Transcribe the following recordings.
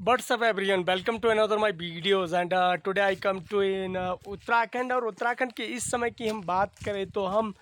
What's up everyone, welcome to another my videos and today I come to in Uttarakhand. और उत्तराखंड के इस समय की हम बात करें तो हम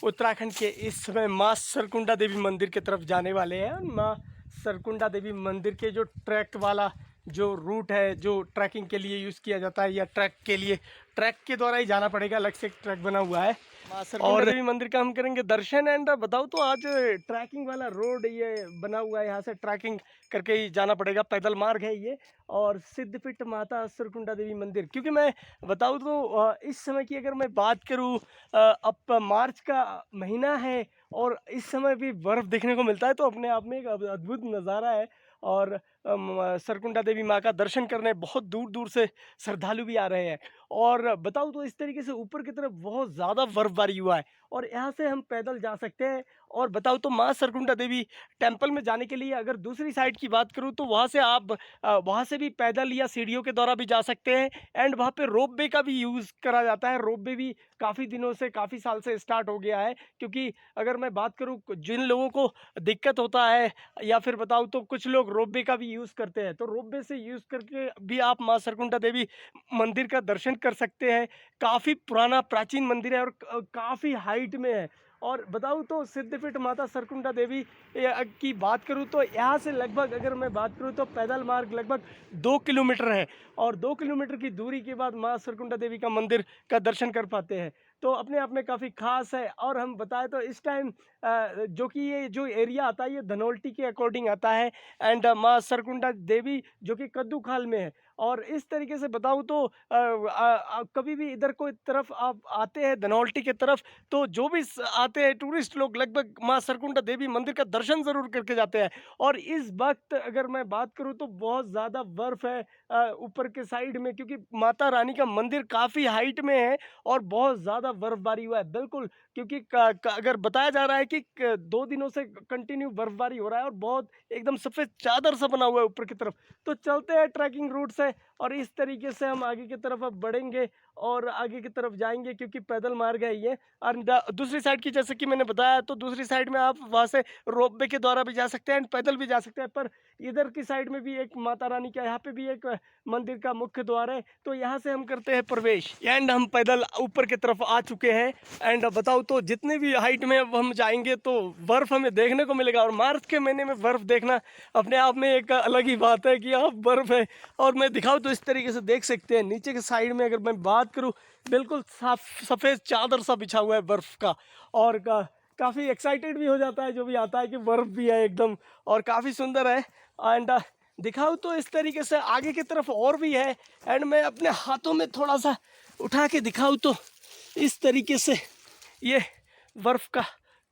उत्तराखंड के इस समय माँ सरकुंडा देवी मंदिर की तरफ जाने वाले हैं। माँ सरकुंडा देवी मंदिर के जो ट्रैक वाला जो रूट है, जो ट्रैकिंग के लिए यूज़ किया जाता है या ट्रैक के लिए ट्रैक के द्वारा ही जाना पड़ेगा, अलग से एक ट्रैक बना हुआ है। माँ सरकुंडा देवी मंदिर का हम करेंगे दर्शन। एंड बताओ तो आज ट्रैकिंग वाला रोड ये बना हुआ है, यहाँ से ट्रैकिंग करके ही जाना पड़ेगा, पैदल मार्ग है ये। और सिद्धपीठ माता सरकुंडा देवी मंदिर, क्योंकि मैं बताऊँ तो इस समय की अगर मैं बात करूँ, अब मार्च का महीना है और इस समय भी बर्फ़ देखने को मिलता है, तो अपने आप में एक अद्भुत नज़ारा है। और सरकुंडा देवी माँ का दर्शन करने बहुत दूर दूर से श्रद्धालु भी आ रहे हैं। और बताऊँ तो इस तरीके से ऊपर की तरफ बहुत ज़्यादा बर्फबारी हुआ है और यहाँ से हम पैदल जा सकते हैं। और बताऊँ तो माँ सरकुंडा देवी टेम्पल में जाने के लिए अगर दूसरी साइड की बात करूँ तो वहाँ से आप वहाँ से भी पैदल या सीढ़ियों के द्वारा भी जा सकते हैं। एंड वहाँ पे रोप वे का भी यूज़ करा जाता है। रोप वे भी काफ़ी दिनों से, काफ़ी साल से स्टार्ट हो गया है, क्योंकि अगर मैं बात करूँ जिन लोगों को दिक्कत होता है या फिर बताऊँ तो कुछ लोग रोप वे का भी यूज़ करते हैं, तो रोप वे से यूज़ करके भी आप माँ सरकुंडा देवी मंदिर का दर्शन कर सकते हैं। काफ़ी पुराना प्राचीन मंदिर है और काफ़ी हाइट में है। और बताऊँ तो सिद्धपीठ माता सरकुंडा देवी की बात करूँ तो यहाँ से लगभग, अगर मैं बात करूँ तो पैदल मार्ग लगभग 2 किलोमीटर है। और 2 किलोमीटर की दूरी के बाद माँ सरकुंडा देवी का मंदिर का दर्शन कर पाते हैं, तो अपने आप में काफ़ी खास है। और हम बताएं तो इस टाइम जो कि ये जो एरिया आता है ये धनोल्टी के अकॉर्डिंग आता है। एंड माँ सरकुंडा देवी जो कि कद्दू खाल में है। और इस तरीके से बताऊँ तो कभी भी इधर कोई तरफ आप आते हैं धनौल्टी की तरफ, तो जो भी आते हैं टूरिस्ट लोग लगभग माँ सरकुंडा देवी मंदिर का दर्शन ज़रूर करके जाते हैं। और इस वक्त अगर मैं बात करूँ तो बहुत ज़्यादा बर्फ़ है ऊपर के साइड में, क्योंकि माता रानी का मंदिर काफ़ी हाइट में है और बहुत ज़्यादा बर्फबारी हुआ है। बिल्कुल, क्योंकि अगर बताया जा रहा है कि 2 दिनों से कंटिन्यू बर्फबारी हो रहा है और बहुत एकदम सफ़ेद चादर सा बना हुआ है ऊपर की तरफ। तो चलते हैं ट्रैकिंग रूट से और इस तरीके से हम आगे की तरफ अब बढ़ेंगे और आगे की तरफ जाएंगे, क्योंकि पैदल मार्ग है ये। और दूसरी साइड की, जैसे कि मैंने बताया, तो दूसरी साइड में आप वहाँ से रोप वे के द्वारा भी जा सकते हैं एंड पैदल भी जा सकते हैं। पर इधर की साइड में भी एक माता रानी का, यहाँ पे भी एक मंदिर का मुख्य द्वार है, तो यहाँ से हम करते हैं प्रवेश। एंड हम पैदल ऊपर की तरफ आ चुके हैं। एंड बताऊँ तो जितने भी हाइट में अब हम जाएंगे तो बर्फ़ हमें देखने को मिलेगा। और मार्च के महीने में बर्फ़ देखना अपने आप में एक अलग ही बात है कि यहाँ बर्फ़ है। और मैं दिखाऊँ तो इस तरीके से देख सकते हैं नीचे के साइड में, अगर मैं बात करूँ, बिल्कुल साफ सफ़ेद चादर सा बिछा हुआ है बर्फ़ का। और काफ़ी एक्साइटेड भी हो जाता है जो भी आता है कि बर्फ़ भी है एकदम, और काफ़ी सुंदर है। एंड दिखाऊँ तो इस तरीके से आगे की तरफ और भी है। एंड मैं अपने हाथों में थोड़ा सा उठा के दिखाऊँ तो इस तरीके से ये बर्फ़ का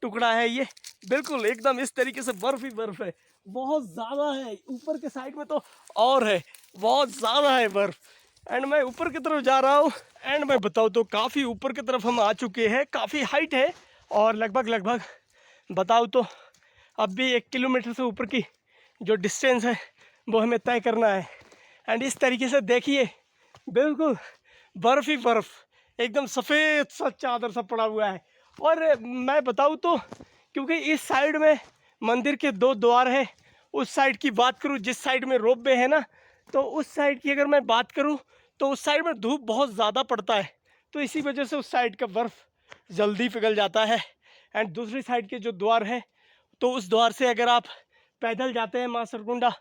टुकड़ा है। ये बिल्कुल एकदम इस तरीके से बर्फ़ ही बर्फ़ है, बहुत ज़्यादा है। ऊपर के साइड में तो और है, बहुत ज़्यादा है बर्फ़। एंड मैं ऊपर की तरफ जा रहा हूँ। एंड मैं बताऊँ तो काफ़ी ऊपर की तरफ हम आ चुके हैं, काफ़ी हाइट है। और लगभग लगभग बताऊँ तो अब भी 1 किलोमीटर से ऊपर की जो डिस्टेंस है वो हमें तय करना है। एंड इस तरीके से देखिए, बिल्कुल बर्फ़ ही बर्फ़, एकदम सफ़ेद सा चादर सा पड़ा हुआ है। और मैं बताऊँ तो क्योंकि इस साइड में मंदिर के 2 द्वार हैं, उस साइड की बात करूँ जिस साइड में रोप वे है ना, तो उस साइड की अगर मैं बात करूँ तो उस साइड में धूप बहुत ज़्यादा पड़ता है, तो इसी वजह से उस साइड का बर्फ़ जल्दी पिघल जाता है। एंड दूसरी साइड के जो द्वार है, तो उस द्वार से अगर आप पैदल जाते हैं माँ सरकुंडा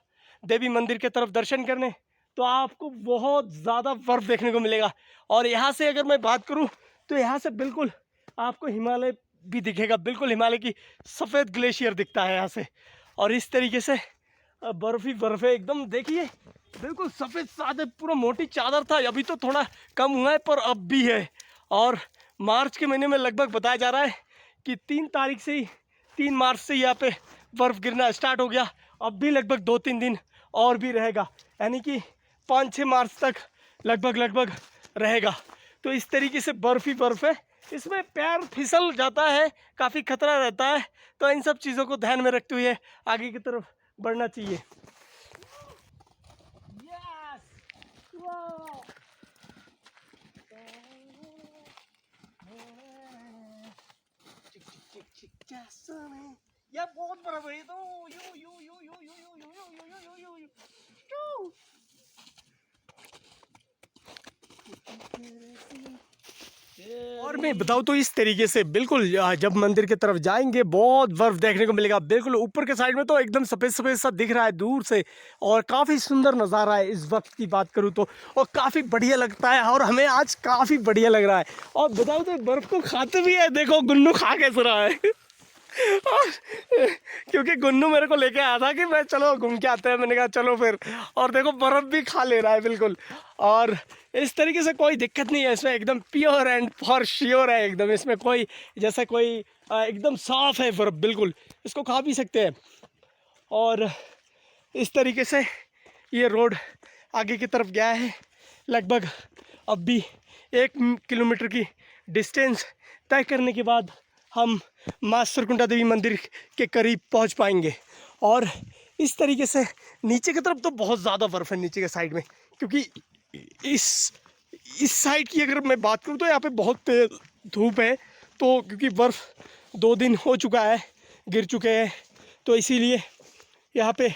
देवी मंदिर के तरफ दर्शन करने, तो आपको बहुत ज़्यादा बर्फ़ देखने को मिलेगा। और यहाँ से अगर मैं बात करूँ तो यहाँ से बिल्कुल आपको हिमालय भी दिखेगा, बिल्कुल हिमालय की सफ़ेद ग्लेशियर दिखता है यहाँ से। और इस तरीके से बर्फ़ ही बर्फ़ है एकदम। देखिए बिल्कुल सफ़ेद सादे पूरा मोटी चादर था, अभी तो थोड़ा कम हुआ है पर अब भी है। और मार्च के महीने में लगभग बताया जा रहा है कि 3 तारीख से ही, 3 मार्च से यहाँ पे बर्फ़ गिरना स्टार्ट हो गया। अब भी लगभग 2-3 दिन और भी रहेगा, यानी कि 5-6 मार्च तक लगभग लगभग रहेगा। तो इस तरीके से बर्फ़ ही बर्फ़ है, इसमें पैर फिसल जाता है, काफ़ी खतरा रहता है। तो इन सब चीज़ों को ध्यान में रखते हुए आगे की तरफ बढ़ना चाहिए। ये बहुत बड़ा है तो you you you you you you you you you you you you you और मैं बताऊँ तो इस तरीके से बिल्कुल जब मंदिर की तरफ जाएंगे बहुत बर्फ़ देखने को मिलेगा। बिल्कुल ऊपर के साइड में तो एकदम सफ़ेद सफ़ेद सा दिख रहा है दूर से, और काफ़ी सुंदर नज़ारा है इस वक्त की बात करूँ तो, और काफ़ी बढ़िया लगता है और हमें आज काफ़ी बढ़िया लग रहा है। और बताऊँ तो बर्फ़ को खाते भी है, देखो गुन्नू खा कैसे रहा है और क्योंकि गुन्नू मेरे को लेके आया था कि मैं चलो घूम के आते हैं, मैंने कहा चलो फिर, और देखो बर्फ़ भी खा ले रहा है बिल्कुल। और इस तरीके से कोई दिक्कत नहीं है इसमें, एकदम प्योर एंड फॉर श्योर है एकदम, इसमें कोई जैसे कोई एकदम साफ़ है बर्फ़ बिल्कुल, इसको खा भी सकते हैं। और इस तरीके से ये रोड आगे की तरफ गया है, लगभग अब भी 1 किलोमीटर की डिस्टेंस तय करने के बाद हम माँ सरकुंडा देवी मंदिर के करीब पहुंच पाएंगे। और इस तरीके से नीचे की तरफ तो बहुत ज़्यादा बर्फ़ है नीचे के साइड में, क्योंकि इस साइड की अगर मैं बात करूं तो यहाँ पे बहुत तेज़ धूप है, तो क्योंकि बर्फ़ 2 दिन हो चुका है, गिर चुके हैं, तो इसीलिए यहाँ पे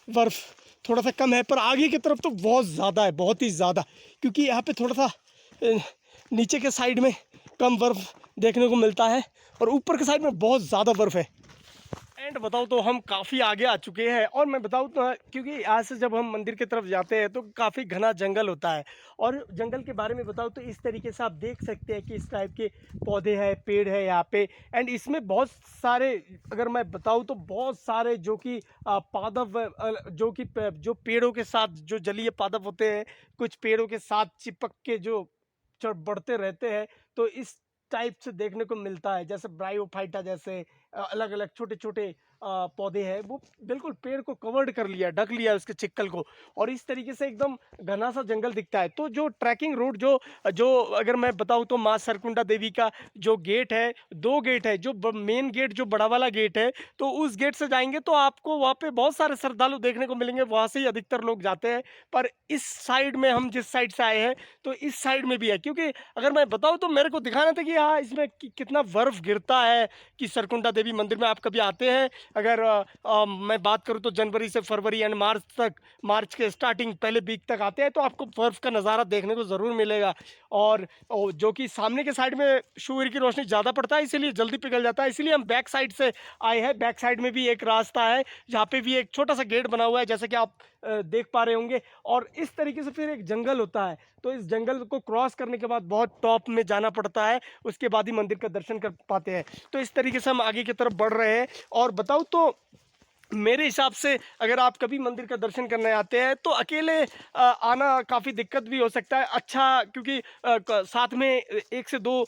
बर्फ़ थोड़ा सा कम है। पर आगे की तरफ तो बहुत ज़्यादा है, बहुत ही ज़्यादा, क्योंकि यहाँ पे थोड़ा सा नीचे के साइड में कम बर्फ़ देखने को मिलता है और ऊपर के साइड में बहुत ज़्यादा बर्फ़ है। एंड बताऊँ तो हम काफ़ी आगे आ चुके हैं। और मैं बताऊँ तो क्योंकि यहाँ से जब हम मंदिर की तरफ जाते हैं तो काफ़ी घना जंगल होता है, और जंगल के बारे में बताऊँ तो इस तरीके से आप देख सकते हैं कि इस टाइप के पौधे हैं, पेड़ है यहाँ पे। एंड इसमें बहुत सारे, अगर मैं बताऊँ तो बहुत सारे जो कि पादप जो पेड़ों के साथ जो जलीय पादप होते हैं, कुछ पेड़ों के साथ चिपक के जो बढ़ते रहते हैं, तो इस टाइप से देखने को मिलता है। जैसे ब्रायोफाइटा जैसे अलग अलग छोटे छोटे पौधे हैं, वो बिल्कुल पेड़ को कवर्ड कर लिया, ढक लिया उसके चिक्कल को, और इस तरीके से एकदम घना सा जंगल दिखता है। तो जो ट्रैकिंग रूट जो जो अगर मैं बताऊँ तो माँ सरकुंडा देवी का जो गेट है, 2 गेट है, जो मेन गेट जो बड़ा वाला गेट है, तो उस गेट से जाएंगे तो आपको वहाँ पे बहुत सारे श्रद्धालु देखने को मिलेंगे, वहाँ से ही अधिकतर लोग जाते हैं। पर इस साइड में हम जिस साइड से आए हैं तो इस साइड में भी है, क्योंकि अगर मैं बताऊँ तो मेरे को दिखाना था कि हाँ इसमें कितना बर्फ़ गिरता है कि सरकुंडा देवी मंदिर में आप कभी आते हैं। अगर मैं बात करूं तो जनवरी से फरवरी एंड मार्च तक, मार्च के स्टार्टिंग पहले वीक तक आते हैं, तो आपको बर्फ़ का नज़ारा देखने को ज़रूर मिलेगा। और जो कि सामने के साइड में सूर्य की रोशनी ज़्यादा पड़ता है, इसीलिए जल्दी पिघल जाता है, इसीलिए हम बैक साइड से आए हैं। बैक साइड में भी एक रास्ता है जहाँ पे भी एक छोटा सा गेट बना हुआ है, जैसे कि आप देख पा रहे होंगे। और इस तरीके से फिर एक जंगल होता है, तो इस जंगल को क्रॉस करने के बाद बहुत टॉप में जाना पड़ता है, उसके बाद ही मंदिर का दर्शन कर पाते हैं। तो इस तरीके से हम आगे की तरफ बढ़ रहे हैं। और बताऊँ तो मेरे हिसाब से अगर आप कभी मंदिर का दर्शन करने आते हैं तो अकेले आना काफ़ी दिक्कत भी हो सकता है, अच्छा, क्योंकि साथ में 1 से 2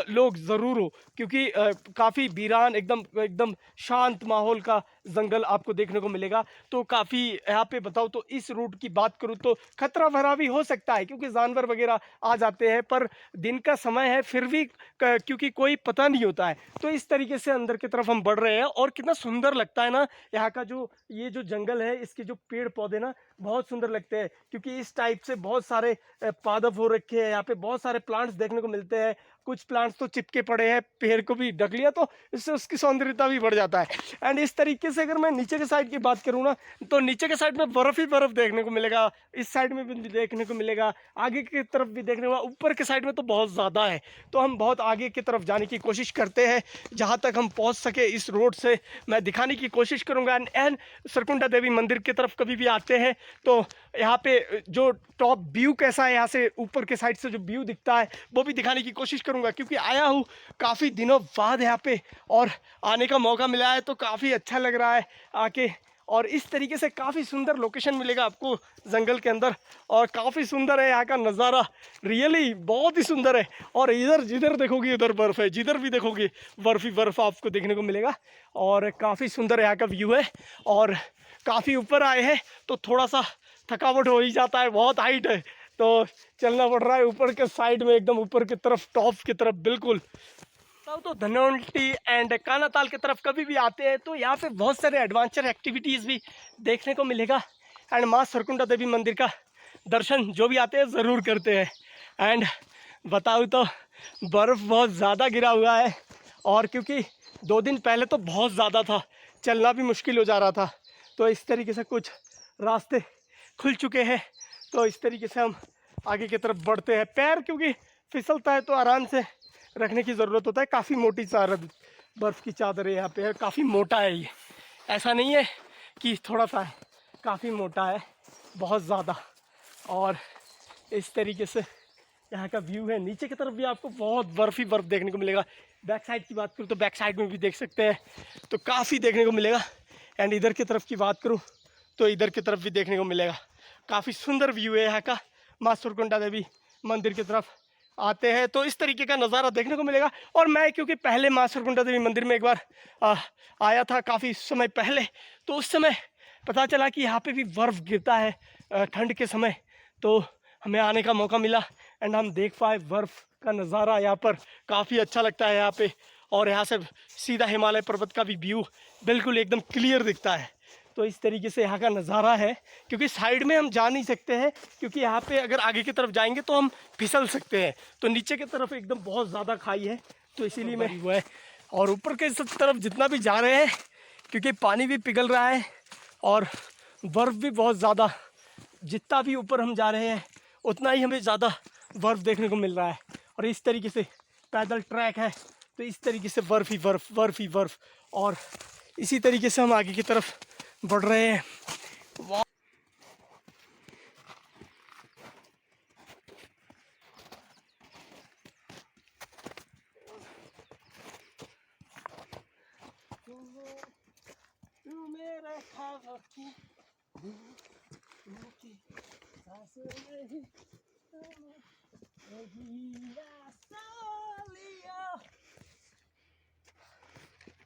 लोग ज़रूर हो, क्योंकि काफ़ी वीरान एकदम एकदम शांत माहौल का जंगल आपको देखने को मिलेगा। तो काफ़ी यहाँ पे बताऊँ तो इस रूट की बात करूँ तो खतरा भरा भी हो सकता है, क्योंकि जानवर वगैरह आ जाते हैं, पर दिन का समय है फिर भी क्योंकि कोई पता नहीं होता है। तो इस तरीके से अंदर की तरफ हम बढ़ रहे हैं, और कितना सुंदर लगता है ना यहाँ का जो ये जो जंगल है, इसके जो पेड़ पौधे ना बहुत सुंदर लगते हैं, क्योंकि इस टाइप से बहुत सारे पादप हो रखे हैं। यहाँ पे बहुत सारे प्लांट्स देखने को मिलते हैं, कुछ प्लांट्स तो चिपके पड़े हैं, पेड़ को भी ढक लिया, तो इससे उसकी सौंदर्यता भी बढ़ जाता है। एंड इस तरीके से अगर मैं नीचे के साइड की बात करूँ ना, तो नीचे के साइड में बर्फ़ ही बर्फ़ देखने को मिलेगा, इस साइड में भी देखने को मिलेगा, आगे की तरफ भी देखने को, ऊपर के साइड में तो बहुत ज़्यादा है। तो हम बहुत आगे की तरफ जाने की कोशिश करते हैं, जहाँ तक हम पहुँच सके इस रोड से मैं दिखाने की कोशिश करूँगा। एंड सरकुंडा देवी मंदिर की तरफ कभी भी आते हैं तो यहाँ पे जो टॉप व्यू कैसा है, यहाँ से ऊपर के साइड से जो व्यू दिखता है वो भी दिखाने की कोशिश करूँगा, क्योंकि आया हूँ काफ़ी दिनों बाद यहाँ पे और आने का मौका मिला है, तो काफ़ी अच्छा लग रहा है आके। और इस तरीके से काफ़ी सुंदर लोकेशन मिलेगा आपको जंगल के अंदर, और काफ़ी सुंदर है यहाँ का नज़ारा, रियली बहुत ही सुंदर है। और इधर जिधर देखोगे उधर बर्फ़ है, जिधर भी देखोगे बर्फ़ ही बर्फ़ आपको देखने को मिलेगा, और काफ़ी सुंदर यहाँ का व्यू है। और काफ़ी ऊपर आए हैं तो थोड़ा सा थकावट हो ही जाता है, बहुत हाइट है तो चलना पड़ रहा है ऊपर के साइड में, एकदम ऊपर की तरफ, टॉप की तरफ बिल्कुल। तो धनौल्टी एंड कानाताल की तरफ कभी भी आते हैं तो यहाँ पे बहुत सारे एडवेंचर एक्टिविटीज़ भी देखने को मिलेगा। एंड माँ सरकुंडा देवी मंदिर का दर्शन जो भी आते हैं ज़रूर करते हैं। एंड बताऊँ तो बर्फ़ बहुत ज़्यादा गिरा हुआ है, और क्योंकि 2 दिन पहले तो बहुत ज़्यादा था, चलना भी मुश्किल हो जा रहा था, तो इस तरीके से कुछ रास्ते खुल चुके हैं। तो इस तरीके से हम आगे की तरफ बढ़ते हैं। पैर क्योंकि फिसलता है तो आराम से रखने की ज़रूरत होता है। काफ़ी मोटी चादर, बर्फ़ की चादर यहाँ पे है, काफ़ी मोटा है ये, ऐसा नहीं है कि थोड़ा सा है, काफ़ी मोटा है, बहुत ज़्यादा। और इस तरीके से यहाँ का व्यू है। नीचे की तरफ भी आपको बहुत बर्फ़ ही बर्फ़ देखने को मिलेगा। बैक साइड की बात करूँ तो बैक साइड में भी देख सकते हैं, तो काफ़ी देखने को मिलेगा। एंड इधर की तरफ की बात करूँ तो इधर की तरफ भी देखने को मिलेगा। काफ़ी सुंदर व्यू है यहाँ का। माँ सुरकुंडा देवी मंदिर की तरफ आते हैं तो इस तरीके का नज़ारा देखने को मिलेगा। और मैं क्योंकि पहले माँ सुरकुंडा देवी मंदिर में एक बार आया था काफ़ी समय पहले, तो उस समय पता चला कि यहाँ पे भी बर्फ़ गिरता है ठंड के समय, तो हमें आने का मौका मिला एंड हम देख पाए बर्फ़ का नज़ारा। यहाँ पर काफ़ी अच्छा लगता है यहाँ पे, और यहाँ से सीधा हिमालय पर्वत का भी व्यू बिल्कुल एकदम क्लियर दिखता है। तो इस तरीके से यहाँ का नज़ारा है, क्योंकि साइड में हम जा नहीं सकते हैं, क्योंकि यहाँ पे अगर आगे की तरफ जाएंगे तो हम फिसल सकते हैं, तो नीचे की तरफ एकदम बहुत ज़्यादा खाई है, तो इसीलिए मैं हुआ है। और ऊपर के तरफ जितना भी जा रहे हैं, क्योंकि पानी भी पिघल रहा है और बर्फ़ भी बहुत ज़्यादा, जितना भी ऊपर हम जा रहे हैं उतना ही हमें ज़्यादा बर्फ़ देखने को मिल रहा है। और इस तरीके से पैदल ट्रैक है, तो इस तरीके से बर्फ़ ही बर्फ़, बर्फ़ ही बर्फ़, और इसी तरीके से हम आगे की तरफ बढ़ रहे हैं।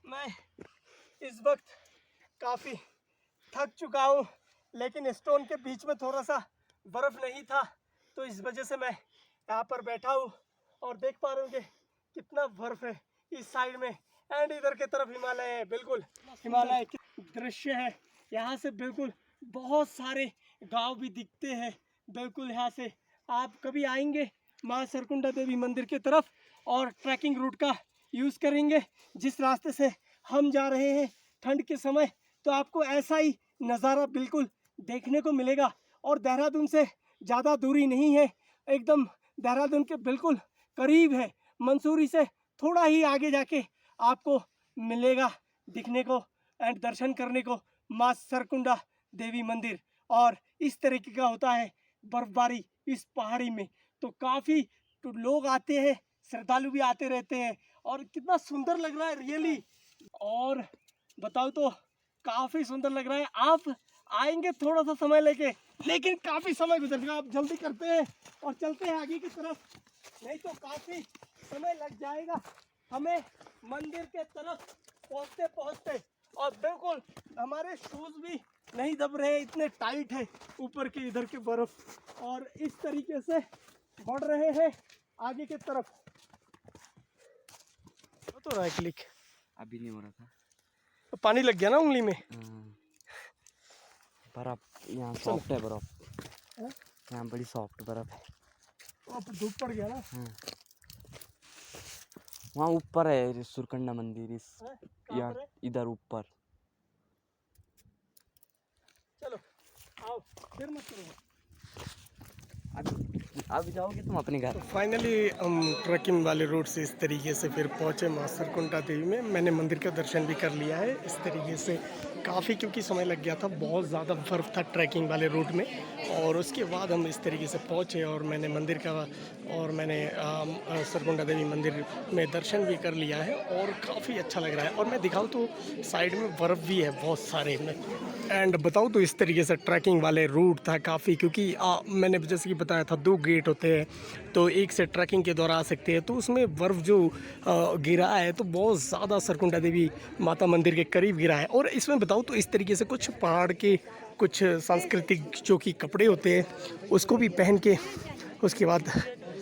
मैं इस वक्त काफ़ी थक चुका हूँ, लेकिन स्टोन के बीच में थोड़ा सा बर्फ़ नहीं था, तो इस वजह से मैं यहाँ पर बैठा हूँ और देख पा रहा हूँ कि कितना बर्फ़ है इस साइड में, एंड इधर की तरफ हिमालय है, बिल्कुल हिमालय दृश्य है। यहाँ से बिल्कुल बहुत सारे गांव भी दिखते हैं। बिल्कुल यहाँ से आप कभी आएंगे माँ सुरकुंडा देवी मंदिर की तरफ और ट्रैकिंग रूट का यूज़ करेंगे जिस रास्ते से हम जा रहे हैं ठंड के समय, तो आपको ऐसा ही नज़ारा बिल्कुल देखने को मिलेगा। और देहरादून से ज़्यादा दूरी नहीं है, एकदम देहरादून के बिल्कुल करीब है। मंसूरी से थोड़ा ही आगे जाके आपको मिलेगा दिखने को एंड दर्शन करने को माँ सुरकुंडा देवी मंदिर। और इस तरीके का होता है बर्फबारी इस पहाड़ी में, तो काफ़ी तो लोग आते हैं, श्रद्धालु भी आते रहते हैं, और कितना सुंदर लग रहा है रियली। और बताओ तो काफ़ी सुंदर लग रहा है। आप आएंगे थोड़ा सा समय लेके, लेकिन काफ़ी समय गुजरेगा। आप जल्दी करते हैं और चलते हैं आगे की तरफ, नहीं तो काफ़ी समय लग जाएगा हमें मंदिर के तरफ पहुंचते पहुंचते। और बिल्कुल हमारे शूज़ भी नहीं दब रहे, इतने टाइट है ऊपर की इधर की बर्फ़। और इस तरीके से बढ़ रहे हैं आगे की तरफ। तो रहा है क्लिक, अभी नहीं हो रहा था, तो पानी लग गया ना उंगली में। बर्फ यहाँ सॉफ्ट है, बर्फ यहाँ बड़ी सॉफ्ट बर्फ है। अब धूप पड़ गया ना। वहाँ ऊपर है सुरकुंडा मंदिर, इस यहाँ है? इधर ऊपर। चलो आओ, फिर मत करो। अभी जाओगे तुम अपने घर। तो फाइनली हम ट्रैकिंग वाले रोड से इस तरीके से फिर पहुँचे माँ सुरकुंडा देवी में। मैंने मंदिर का दर्शन भी कर लिया है इस तरीके से, काफ़ी क्योंकि समय लग गया था, बहुत ज़्यादा बर्फ़ था ट्रैकिंग वाले रूट में। और उसके बाद हम इस तरीके से पहुँचे और मैंने मंदिर का और मैंने सुरकुंडा देवी मंदिर में दर्शन भी कर लिया है और काफ़ी अच्छा लग रहा है। और मैं दिखाऊँ तो साइड में बर्फ़ भी है बहुत सारे में। एंड बताऊँ तो इस तरीके से ट्रैकिंग वाले रूट था काफ़ी, क्योंकि मैंने जैसे कि बताया था 2 गेट होते हैं, तो एक से ट्रैकिंग के दौरान आ सकते हैं। तो उसमें बर्फ़ जो गिरा है तो बहुत ज़्यादा सुरकुंडा देवी माता मंदिर के करीब गिरा है। और इसमें बताऊँ तो इस तरीके से कुछ पहाड़ के कुछ सांस्कृतिक जो कि कपड़े होते हैं उसको भी पहन के उसके बाद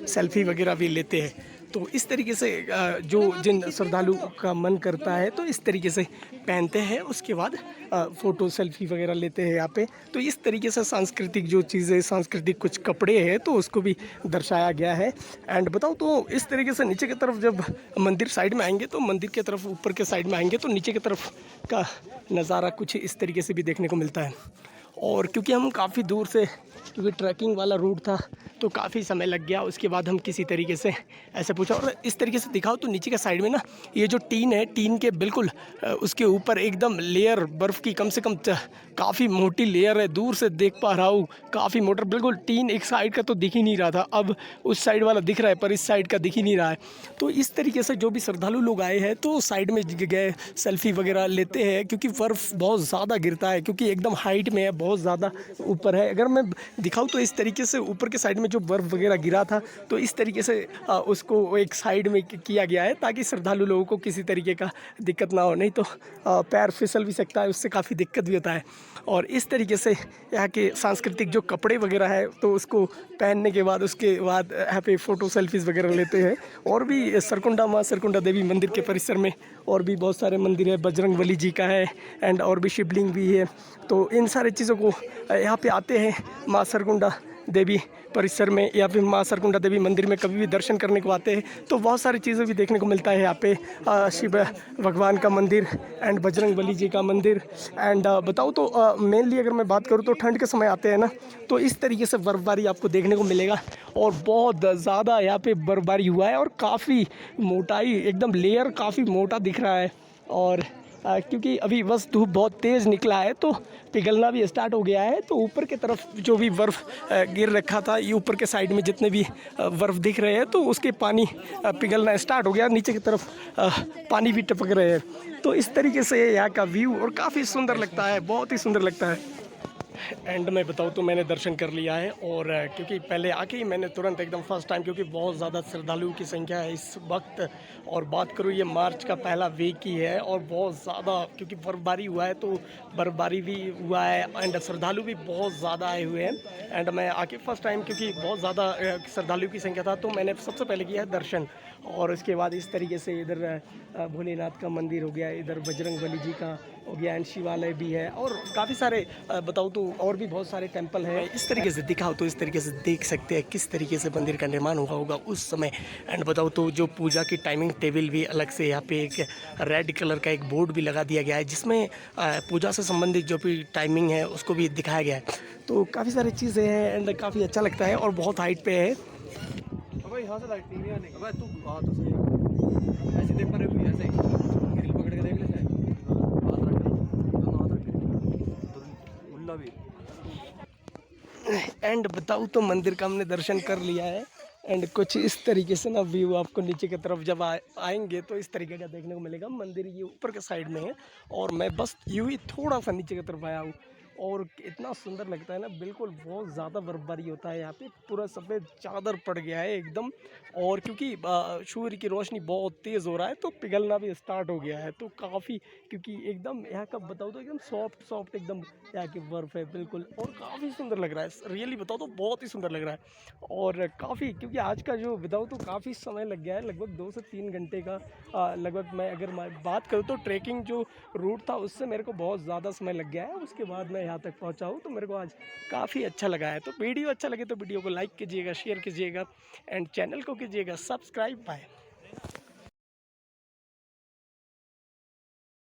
सेल्फी वगैरह भी लेते हैं। तो इस तरीके से जो जिन श्रद्धालु का मन करता है तो इस तरीके से पहनते हैं, उसके बाद फ़ोटो सेल्फी वगैरह लेते हैं यहाँ पे। तो इस तरीके से सांस्कृतिक जो चीज़ें, सांस्कृतिक कुछ कपड़े हैं तो उसको भी दर्शाया गया है। एंड बताओ तो इस तरीके से नीचे की तरफ जब मंदिर साइड में आएंगे तो मंदिर की तरफ ऊपर के साइड में आएंगे तो नीचे की तरफ का नज़ारा कुछ इस तरीके से भी देखने को मिलता है। और क्योंकि हम काफ़ी दूर से, क्योंकि ट्रैकिंग वाला रूट था तो काफ़ी समय लग गया। उसके बाद हम किसी तरीके से ऐसे पूछा, और इस तरीके से दिखाओ तो नीचे के साइड में ना ये जो टीन है, टीन के बिल्कुल उसके ऊपर एकदम लेयर बर्फ़ की कम से कम काफ़ी मोटी लेयर है। दूर से देख पा रहा हूँ काफ़ी मोटर, बिल्कुल टीन एक साइड का तो दिख ही नहीं रहा था, अब उस साइड वाला दिख रहा है पर इस साइड का दिख ही नहीं रहा है। तो इस तरीके से जो भी श्रद्धालु लोग आए हैं तो साइड में गए सेल्फी वगैरह लेते हैं, क्योंकि बर्फ़ बहुत ज़्यादा गिरता है, क्योंकि एकदम हाइट में है, बहुत ज़्यादा ऊपर है। अगर मैं दिखाऊँ तो इस तरीके से ऊपर के साइड में जो बर्फ़ वगैरह गिरा था तो इस तरीके से उसको एक साइड में किया गया है ताकि श्रद्धालु लोगों को किसी तरीके का दिक्कत ना हो, नहीं तो पैर फिसल भी सकता है, उससे काफ़ी दिक्कत भी होता है। और इस तरीके से यहाँ के सांस्कृतिक जो कपड़े वगैरह है तो उसको पहनने के बाद उसके बाद यहाँ पे फ़ोटो सेल्फीज़ वगैरह लेते हैं। और भी सरकुंडा माँ सरकुंडा देवी मंदिर के परिसर में और भी बहुत सारे मंदिर है, बजरंगबली जी का है एंड और भी शिवलिंग भी है। तो इन सारी चीज़ों को यहाँ पे आते हैं माँ सरकुंडा देवी परिसर में या फिर माँ सरकुंडा देवी मंदिर में कभी भी दर्शन करने को आते हैं तो बहुत सारी चीज़ें भी देखने को मिलता है यहाँ पे। शिव भगवान का मंदिर एंड बजरंगबली जी का मंदिर एंड बताऊँ तो मेनली अगर मैं बात करूँ तो ठंड के समय आते हैं ना तो इस तरीके से बर्फ़बारी आपको देखने को मिलेगा। और बहुत ज़्यादा यहाँ पे बर्फ़बारी हुआ है और काफ़ी मोटाई एकदम लेयर काफ़ी मोटा दिख रहा है। और क्योंकि अभी बस धूप बहुत तेज़ निकला है तो पिघलना भी स्टार्ट हो गया है। तो ऊपर की तरफ जो भी बर्फ़ गिर रखा था, ये ऊपर के साइड में जितने भी बर्फ़ दिख रहे हैं तो उसके पानी पिघलना स्टार्ट हो गया, नीचे की तरफ पानी भी टपक रहे हैं। तो इस तरीके से यहाँ का व्यू और काफ़ी सुंदर लगता है, बहुत ही सुंदर लगता है। एंड में बताऊँ तो मैंने दर्शन कर लिया है, और क्योंकि पहले आके ही मैंने तुरंत एकदम फर्स्ट टाइम, क्योंकि बहुत ज़्यादा श्रद्धालुओं की संख्या है इस वक्त। और बात करूँ ये मार्च का पहला वीक ही है और बहुत ज़्यादा क्योंकि बर्फ़बारी हुआ है तो बर्फ़बारी भी हुआ है एंड श्रद्धालु भी बहुत ज़्यादा आए हुए हैं। एंड मैं आके फर्स्ट टाइम क्योंकि बहुत ज़्यादा श्रद्धालुओं की संख्या था तो मैंने सबसे पहले किया है दर्शन। और उसके बाद इस तरीके से इधर भोलेनाथ का मंदिर हो गया, इधर बजरंगबली जी का हो गया एंड शिवालय भी है और काफ़ी सारे बताऊँ तो और भी बहुत सारे टेंपल हैं। इस तरीके से दिखाओ तो इस तरीके से देख सकते हैं किस तरीके से मंदिर का निर्माण हुआ होगा उस समय। एंड बताओ तो जो पूजा की टाइमिंग टेबल भी अलग से यहाँ पे एक रेड कलर का एक बोर्ड भी लगा दिया गया है जिसमें पूजा से संबंधित जो भी टाइमिंग है उसको भी दिखाया गया है। तो काफ़ी सारी चीज़ें हैं एंड काफ़ी अच्छा लगता है और बहुत हाइट पे है। अबे यहाँ से लाइटिंग नहीं आने। अबे तू आ तो सही ऐसे देख पा रहे हो, ऐसे ग्रिल पकड़ के देख ले चाहे हाथ रख के, दोनों हाथ रख के तो उल्ला भी। एंड बताऊँ तो मंदिर का हमने दर्शन कर लिया है एंड कुछ इस तरीके से ना व्यू आपको नीचे की तरफ जब आएंगे तो इस तरीके का देखने को मिलेगा। मंदिर ये ऊपर के साइड में है और मैं बस यूं ही थोड़ा सा नीचे की तरफ आया हूँ और इतना सुंदर लगता है ना, बिल्कुल बहुत ज़्यादा बर्फबारी होता है यहाँ पे, पूरा सफ़ेद चादर पड़ गया है एकदम। और क्योंकि सूर्य की रोशनी बहुत तेज़ हो रहा है तो पिघलना भी स्टार्ट हो गया है तो काफ़ी, क्योंकि एकदम यहाँ का बताओ तो एकदम सॉफ्ट सॉफ्ट एकदम यहाँ की बर्फ़ है बिल्कुल, और काफ़ी सुंदर लग रहा है। रियली बताओ तो बहुत ही सुंदर लग रहा है और काफ़ी, क्योंकि आज का जो बताओ तो काफ़ी समय लग गया है, लगभग 2 से 3 घंटे का लगभग। मैं अगर बात करूँ तो ट्रैकिंग जो रूट था उससे मेरे को बहुत ज़्यादा समय लग गया है, उसके बाद मैं यहाँ तक पहुँचा हूँ तो मेरे को आज काफ़ी अच्छा लगा है। तो वीडियो अच्छा लगे तो वीडियो को लाइक कीजिएगा, शेयर कीजिएगा एंड चैनल को कीजिएगा सब्सक्राइब। बाय।